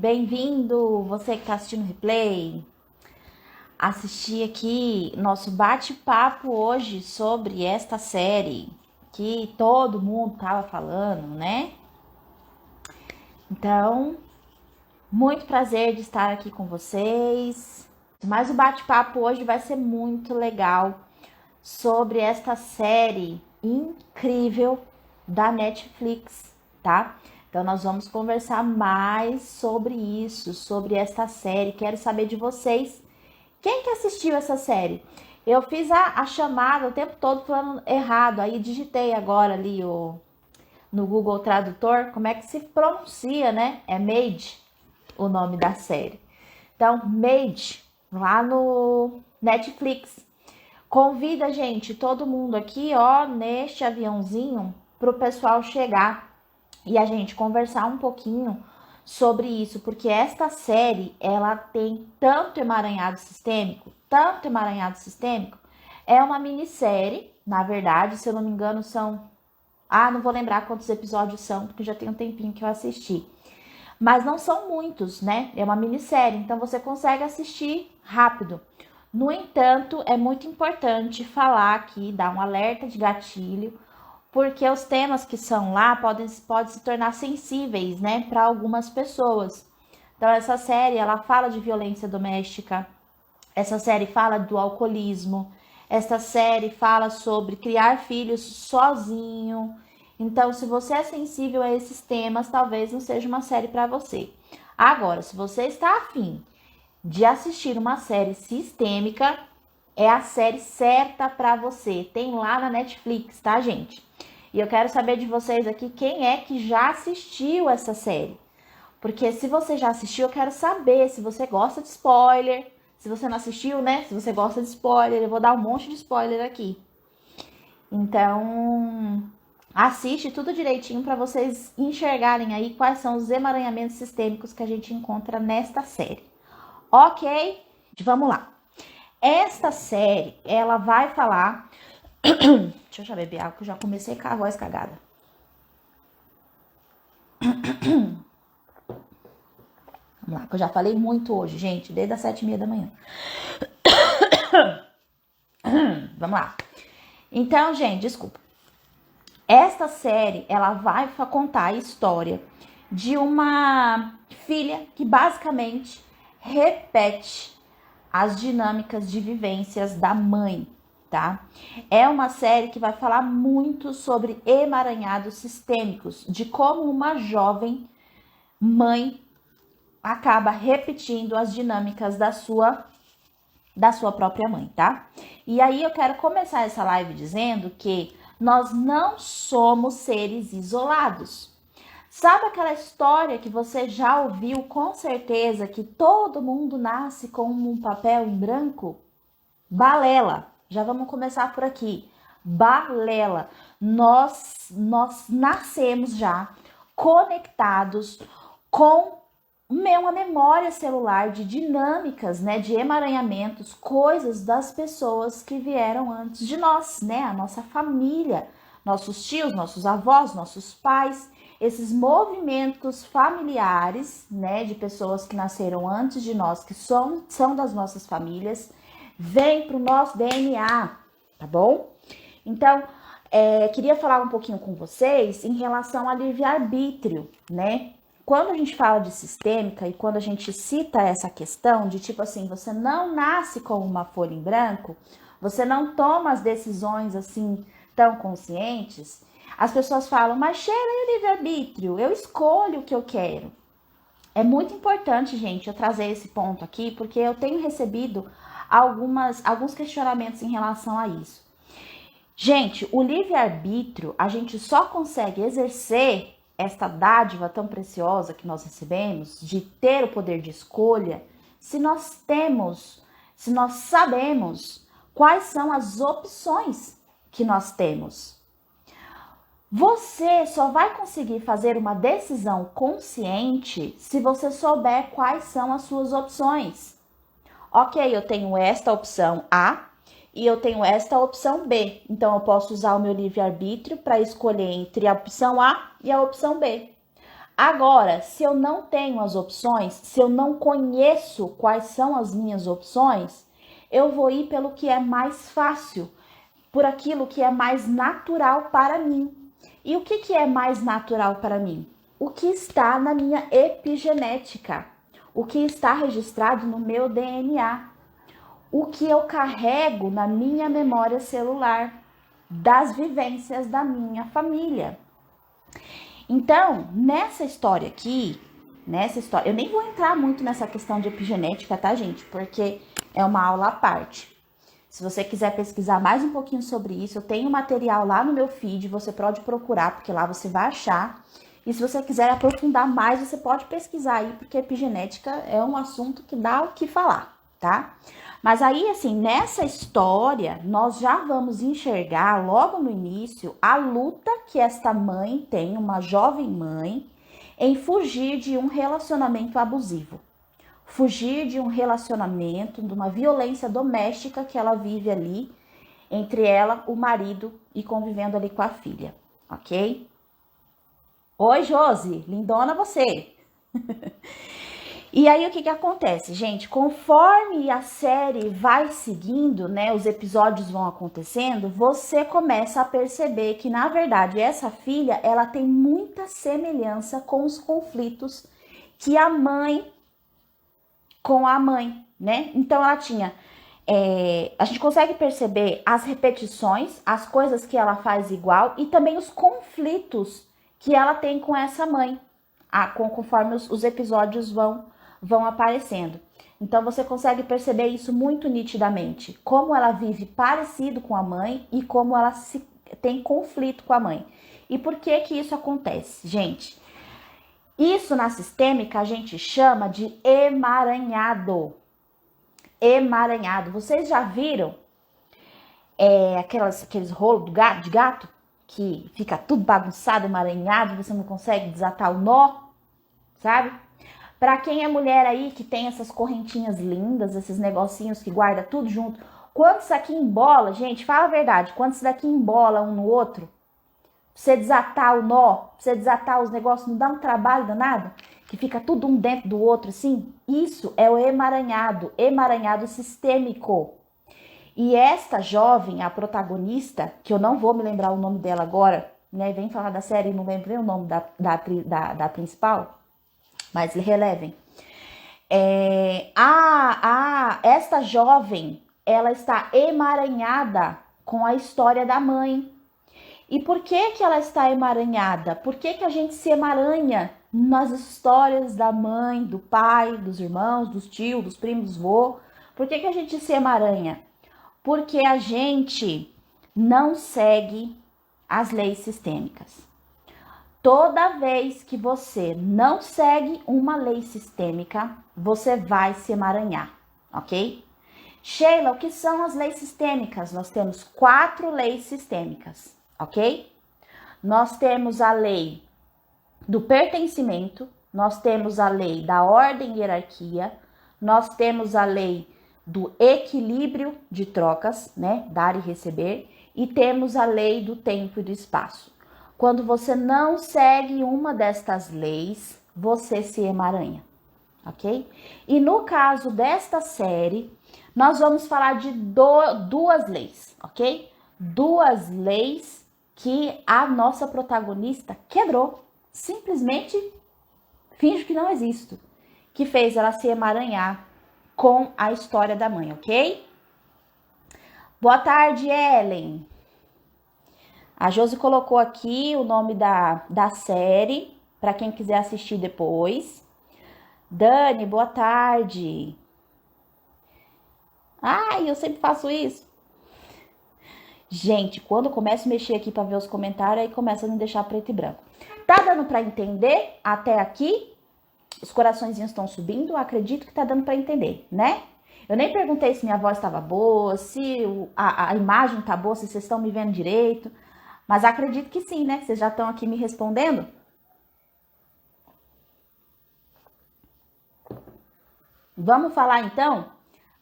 Bem-vindo, você que está assistindo o replay. Assistir aqui nosso bate-papo hoje sobre esta série que todo mundo tava falando, né? Então, muito prazer de estar aqui com vocês. Mas o bate-papo hoje vai ser muito legal sobre esta série incrível da Netflix, tá? Então nós vamos conversar mais sobre isso, sobre esta série. Quero saber de vocês, quem que assistiu essa série? Eu fiz a chamada o tempo todo falando errado, aí digitei agora ali no Google Tradutor, como é que se pronuncia, né? É Made o nome da série. Então, Made, lá no Netflix. Convida, gente, todo mundo aqui, ó, neste aviãozinho, pro pessoal chegar e a gente conversar um pouquinho sobre isso, porque esta série, ela tem tanto emaranhado sistêmico, é uma minissérie, na verdade, se eu não me engano, não vou lembrar quantos episódios são, porque já tem um tempinho que eu assisti. Mas não são muitos, né? É uma minissérie, então você consegue assistir rápido. No entanto, é muito importante falar aqui, dar um alerta de gatilho, porque os temas que são lá podem se tornar sensíveis, né, para algumas pessoas. Então, essa série, ela fala de violência doméstica, essa série fala do alcoolismo, essa série fala sobre criar filhos sozinho. Então, se você é sensível a esses temas, talvez não seja uma série para você. Agora, se você está afim de assistir uma série sistêmica, é a série certa para você. Tem lá na Netflix, tá, gente? E eu quero saber de vocês aqui quem é que já assistiu essa série. Porque se você já assistiu, eu quero saber se você gosta de spoiler. Se você não assistiu, né? Se você gosta de spoiler, eu vou dar um monte de spoiler aqui. Então, assiste tudo direitinho para vocês enxergarem aí quais são os emaranhamentos sistêmicos que a gente encontra nesta série. Ok? Vamos lá. Esta série, ela vai falar... Deixa eu já beber água, que eu já comecei com a voz cagada. Vamos lá, que eu já falei muito hoje, gente, desde as 7h30 da manhã. Vamos lá. Então, gente, desculpa. Esta série, ela vai contar a história de uma filha que basicamente repete as dinâmicas de vivências da mãe, tá? É uma série que vai falar muito sobre emaranhados sistêmicos, de como uma jovem mãe acaba repetindo as dinâmicas da sua própria mãe, tá? E aí eu quero começar essa live dizendo que nós não somos seres isolados. Sabe aquela história que você já ouviu com certeza, que todo mundo nasce com um papel em branco? Balela. Já vamos começar por aqui. Balela. Nós nascemos já conectados com uma memória celular de dinâmicas, né, de emaranhamentos, coisas das pessoas que vieram antes de nós, né, a nossa família, nossos tios, nossos avós, nossos pais, esses movimentos familiares, né, de pessoas que nasceram antes de nós, que são das nossas famílias, vem para o nosso DNA, tá bom? Então, queria falar um pouquinho com vocês em relação ao livre-arbítrio, né? Quando a gente fala de sistêmica e quando a gente cita essa questão de tipo assim, você não nasce com uma folha em branco, você não toma as decisões assim tão conscientes, as pessoas falam, mas Sheila, e o livre-arbítrio? Eu escolho o que eu quero. É muito importante, gente, eu trazer esse ponto aqui, porque eu tenho recebido alguns questionamentos em relação a isso. Gente, o livre-arbítrio, a gente só consegue exercer esta dádiva tão preciosa que nós recebemos, de ter o poder de escolha, se nós sabemos quais são as opções que nós temos. Você só vai conseguir fazer uma decisão consciente se você souber quais são as suas opções. Ok, eu tenho esta opção A e eu tenho esta opção B. Então, eu posso usar o meu livre-arbítrio para escolher entre a opção A e a opção B. Agora, se eu não tenho as opções, se eu não conheço quais são as minhas opções, eu vou ir pelo que é mais fácil, por aquilo que é mais natural para mim. E o que é mais natural para mim? O que está na minha epigenética, o que está registrado no meu DNA, o que eu carrego na minha memória celular, das vivências da minha família. Então, nessa história aqui, eu nem vou entrar muito nessa questão de epigenética, tá, gente? Porque é uma aula à parte. Se você quiser pesquisar mais um pouquinho sobre isso, eu tenho material lá no meu feed, você pode procurar, porque lá você vai achar. E se você quiser aprofundar mais, você pode pesquisar aí, porque epigenética é um assunto que dá o que falar, tá? Mas aí, assim, nessa história, nós já vamos enxergar logo no início a luta que esta mãe tem, uma jovem mãe, em fugir de um relacionamento abusivo. Fugir de um relacionamento, de uma violência doméstica que ela vive ali, entre ela, o marido e convivendo ali com a filha, ok? Oi, Josi, lindona você! E aí, o que acontece, gente? Conforme a série vai seguindo, né, os episódios vão acontecendo, você começa a perceber que, na verdade, essa filha, ela tem muita semelhança com os conflitos que a mãe com a mãe, né? Então, ela tinha... a gente consegue perceber as repetições, as coisas que ela faz igual e também os conflitos que ela tem com essa mãe, conforme os episódios vão aparecendo. Então, você consegue perceber isso muito nitidamente, como ela vive parecido com a mãe e como ela tem conflito com a mãe. E por que que isso acontece, gente? Isso na sistêmica a gente chama de emaranhado. Emaranhado. Vocês já viram aqueles rolos de gato que fica tudo bagunçado, emaranhado, você não consegue desatar o nó, sabe? Para quem é mulher aí que tem essas correntinhas lindas, esses negocinhos que guarda tudo junto, quando isso aqui embola, gente, fala a verdade, quando isso daqui embola um no outro, você desatar o nó, você desatar os negócios, não dá um trabalho danado? Que fica tudo um dentro do outro assim? Isso é o emaranhado sistêmico. E esta jovem, a protagonista, que eu não vou me lembrar o nome dela agora, né? Vem falar da série e não lembrei o nome da principal, mas relevem. Esta jovem, ela está emaranhada com a história da mãe. E por que que ela está emaranhada? Por que que a gente se emaranha nas histórias da mãe, do pai, dos irmãos, dos tios, dos primos, dos vô? Por que que a gente se emaranha? Porque a gente não segue as leis sistêmicas. Toda vez que você não segue uma lei sistêmica, você vai se emaranhar, ok? Sheila, o que são as leis sistêmicas? Nós temos 4 leis sistêmicas, ok? Nós temos a lei do pertencimento, nós temos a lei da ordem e hierarquia, nós temos a lei do equilíbrio de trocas, né? Dar e receber, e temos a lei do tempo e do espaço. Quando você não segue uma destas leis, você se emaranha, ok? E no caso desta série, nós vamos falar de duas leis, ok? 2 leis que a nossa protagonista quebrou. Simplesmente finge que não existo. Que fez ela se emaranhar com a história da mãe, ok? Boa tarde, Ellen. A Josi colocou aqui o nome da série, para quem quiser assistir depois. Dani, boa tarde. Ai, eu sempre faço isso. Gente, quando eu começo a mexer aqui para ver os comentários, aí começa a me deixar preto e branco. Tá dando para entender até aqui? Os coraçõezinhos estão subindo? Acredito que tá dando para entender, né? Eu nem perguntei se minha voz estava boa, se a imagem tá boa, se vocês estão me vendo direito. Mas acredito que sim, né? Vocês já estão aqui me respondendo. Vamos falar então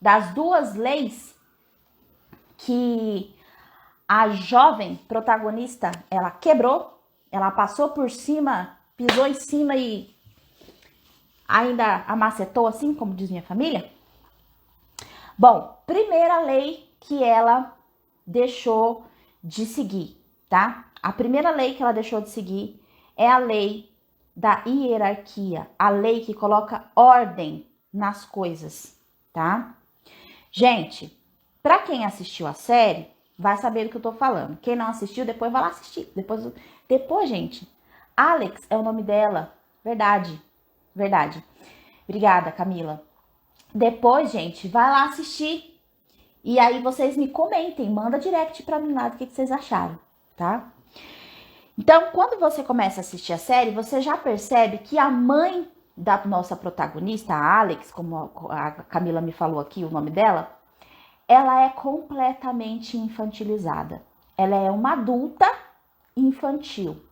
das 2 leis que a jovem protagonista, ela quebrou, ela passou por cima pisou em cima e ainda amacetou, assim, como diz minha família? Bom, primeira lei que ela deixou de seguir, tá? A primeira lei que ela deixou de seguir é a lei da hierarquia, a lei que coloca ordem nas coisas, tá? Gente, pra quem assistiu a série, vai saber do que eu tô falando. Quem não assistiu, depois vai lá assistir. Depois, gente, Alex é o nome dela. Verdade. Obrigada, Camila. Depois, gente, vai lá assistir. E aí vocês me comentem, manda direct pra mim lá do que vocês acharam, tá? Então, quando você começa a assistir a série, você já percebe que a mãe da nossa protagonista, a Alex, como a Camila me falou aqui o nome dela, ela é completamente infantilizada. Ela é uma adulta infantil.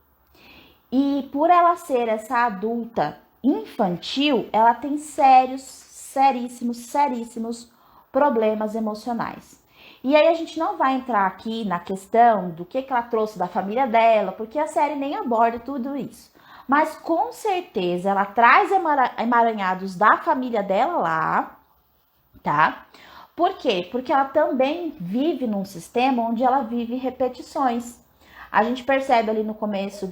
E por ela ser essa adulta infantil, ela tem seríssimos problemas emocionais. E aí a gente não vai entrar aqui na questão do que ela trouxe da família dela, porque a série nem aborda tudo isso. Mas com certeza ela traz emaranhados da família dela lá, tá? Por quê? Porque ela também vive num sistema onde ela vive repetições. A gente percebe ali no começo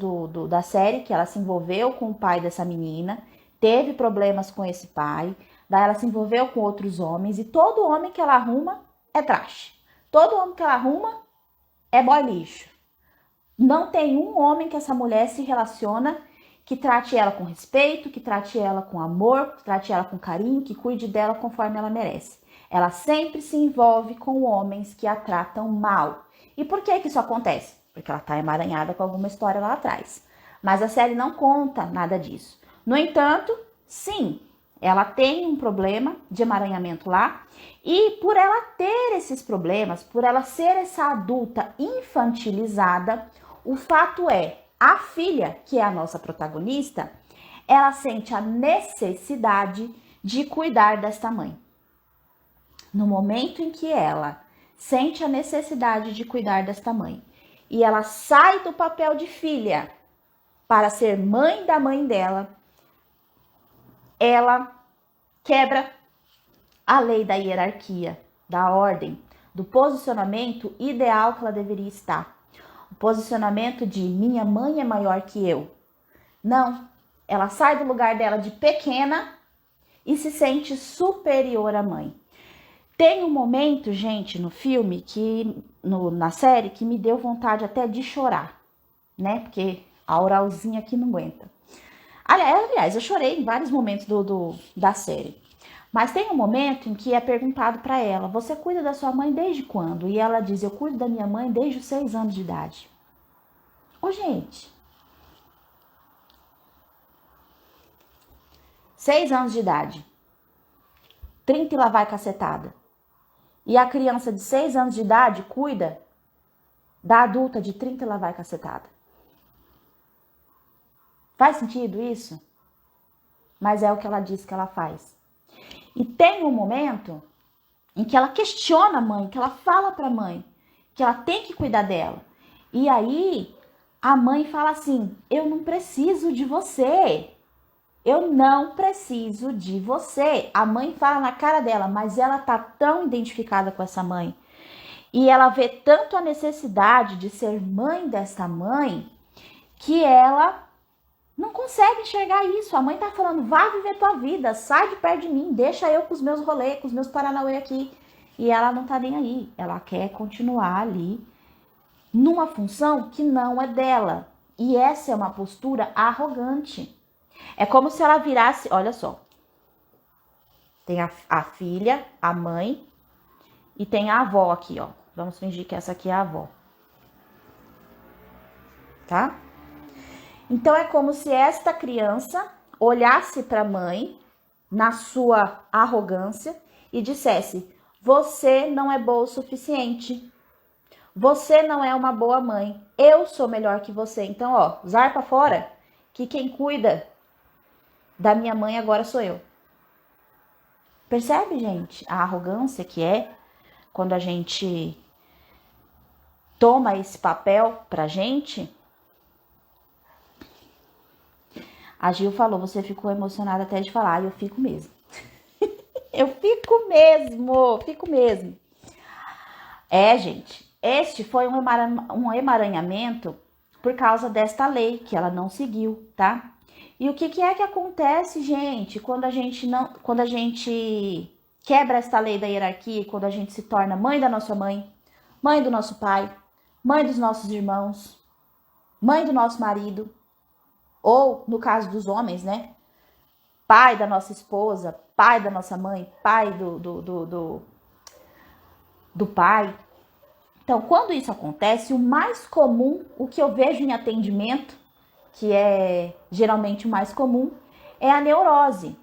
da série que ela se envolveu com o pai dessa menina, teve problemas com esse pai, daí ela se envolveu com outros homens e todo homem que ela arruma é trash. Todo homem que ela arruma é boy lixo. Não tem um homem que essa mulher se relaciona que trate ela com respeito, que trate ela com amor, que trate ela com carinho, que cuide dela conforme ela merece. Ela sempre se envolve com homens que a tratam mal. E por que isso acontece? Porque ela está emaranhada com alguma história lá atrás. Mas a série não conta nada disso. No entanto, sim, ela tem um problema de emaranhamento lá. E por ela ter esses problemas, por ela ser essa adulta infantilizada, o fato é, a filha, que é a nossa protagonista, ela sente a necessidade de cuidar desta mãe. No momento em que ela sente a necessidade de cuidar desta mãe e ela sai do papel de filha para ser mãe da mãe dela, ela quebra a lei da hierarquia, da ordem, do posicionamento ideal que ela deveria estar. O posicionamento de minha mãe é maior que eu. Não, ela sai do lugar dela de pequena e se sente superior à mãe. Tem um momento, gente, no filme, na série, que me deu vontade até de chorar, né? Porque a oralzinha aqui não aguenta. Aliás, eu chorei em vários momentos da série. Mas tem um momento em que é perguntado para ela, você cuida da sua mãe desde quando? E ela diz, eu cuido da minha mãe desde os 6 anos de idade. Ô, gente. 6 anos de idade. 30 e lá vai cacetada. E a criança de 6 anos de idade cuida da adulta de 30 e lá vai cacetada. Faz sentido isso? Mas é o que ela diz que ela faz. E tem um momento em que ela questiona a mãe, que ela fala para a mãe que ela tem que cuidar dela. E aí a mãe fala assim, eu não preciso de você. Eu não preciso de você. A mãe fala na cara dela, mas ela tá tão identificada com essa mãe. E ela vê tanto a necessidade de ser mãe dessa mãe, que ela não consegue enxergar isso. A mãe tá falando, vá viver tua vida, sai de perto de mim, deixa eu com os meus rolês, com os meus paranauê aqui. E ela não tá nem aí. Ela quer continuar ali numa função que não é dela. E essa é uma postura arrogante. É como se ela virasse, olha só, tem a filha, a mãe e tem a avó aqui, ó. Vamos fingir que essa aqui é a avó. Tá? Então é como se esta criança olhasse para a mãe na sua arrogância e dissesse, você não é boa o suficiente. Você não é uma boa mãe. Eu sou melhor que você. Então, ó, zarpa fora, que quem cuida da minha mãe agora sou eu. Percebe, gente, a arrogância que é quando a gente toma esse papel pra gente? A Gil falou, você ficou emocionada até de falar. Eu fico mesmo. Eu fico mesmo. É, gente, este foi um emaranhamento por causa desta lei que ela não seguiu, tá? E o que é que acontece, gente, quando a gente quebra esta lei da hierarquia, quando a gente se torna mãe da nossa mãe, mãe do nosso pai, mãe dos nossos irmãos, mãe do nosso marido, ou no caso dos homens, né? Pai da nossa esposa, pai da nossa mãe, pai do pai. Então, quando isso acontece, o mais comum, o que eu vejo em atendimento, que é geralmente o mais comum, é a neurose.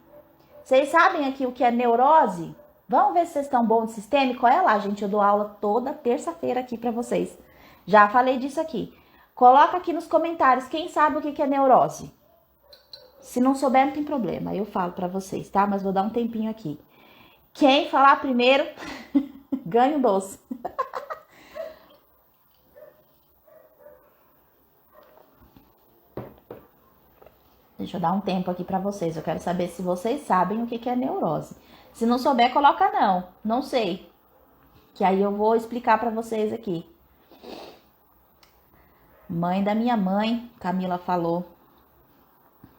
Vocês sabem aqui o que é neurose? Vamos ver se vocês estão bons de sistêmico? Olha lá, gente, eu dou aula toda terça-feira aqui para vocês. Já falei disso aqui. Coloca aqui nos comentários quem sabe o que é neurose. Se não souber, não tem problema, eu falo para vocês, tá? Mas vou dar um tempinho aqui. Quem falar primeiro, ganha um doce. Deixa eu dar um tempo aqui para vocês. Eu quero saber se vocês sabem o que é neurose. Se não souber, coloca não. Não sei. Que aí eu vou explicar para vocês aqui. Mãe da minha mãe, Camila falou.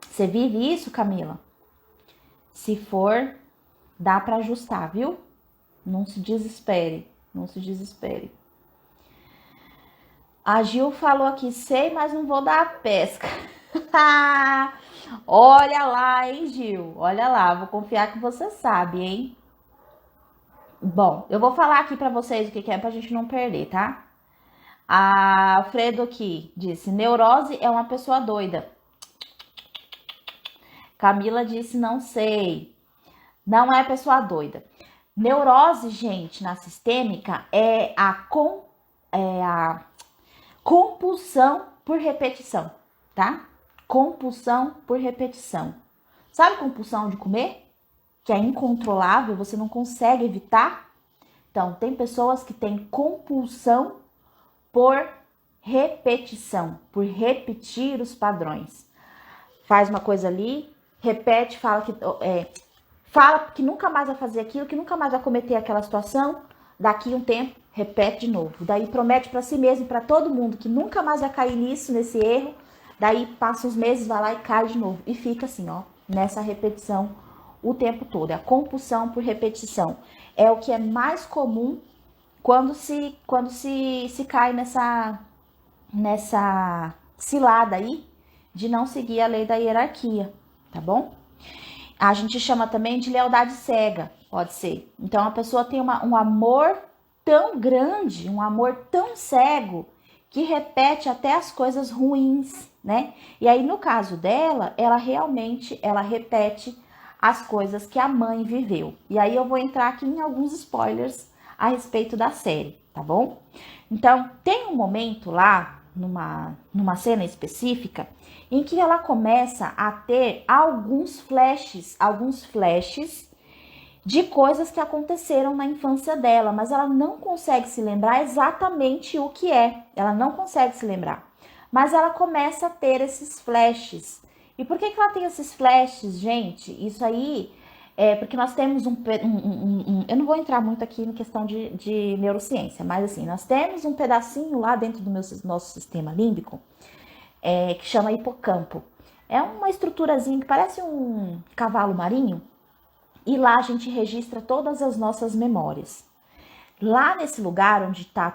Você vive isso, Camila? Se for, dá para ajustar, viu? Não se desespere. Não se desespere. A Gil falou aqui, sei, mas não vou dar a pesca. Olha lá, hein, Gil? Olha lá, vou confiar que você sabe, hein? Bom, eu vou falar aqui pra vocês o que é pra gente não perder, tá? A Alfredo aqui disse, neurose é uma pessoa doida. Camila disse, não sei. Não é pessoa doida. Neurose, gente, na sistêmica é a compulsão por repetição, tá? Compulsão por repetição. Sabe compulsão de comer? Que é incontrolável, você não consegue evitar? Então, tem pessoas que têm compulsão por repetição, por repetir os padrões. Faz uma coisa ali, repete, fala que nunca mais vai fazer aquilo, que nunca mais vai cometer aquela situação, daqui um tempo, repete de novo. Daí promete para si mesmo, para todo mundo, que nunca mais vai cair nisso, nesse erro. Daí passa uns meses, vai lá e cai de novo. E fica assim, ó, nessa repetição o tempo todo. A compulsão por repetição é o que é mais comum quando se cai nessa cilada aí de não seguir a lei da hierarquia, tá bom? A gente chama também de lealdade cega, pode ser. Então a pessoa tem um amor tão grande, um amor tão cego, que repete até as coisas ruins, né? E aí, no caso dela, ela repete as coisas que a mãe viveu. E aí eu vou entrar aqui em alguns spoilers a respeito da série, tá bom? Então, tem um momento lá, numa cena específica, em que ela começa a ter alguns flashes de coisas que aconteceram na infância dela, mas ela não consegue se lembrar exatamente o que é. Ela não consegue se lembrar. Mas ela começa a ter esses flashes. E por que ela tem esses flashes, gente? Isso aí é porque nós temos eu não vou entrar muito aqui em questão de neurociência, mas assim, nós temos um pedacinho lá dentro do nosso sistema límbico que chama hipocampo. É uma estruturazinha que parece um cavalo marinho. E lá a gente registra todas as nossas memórias. Lá nesse lugar onde está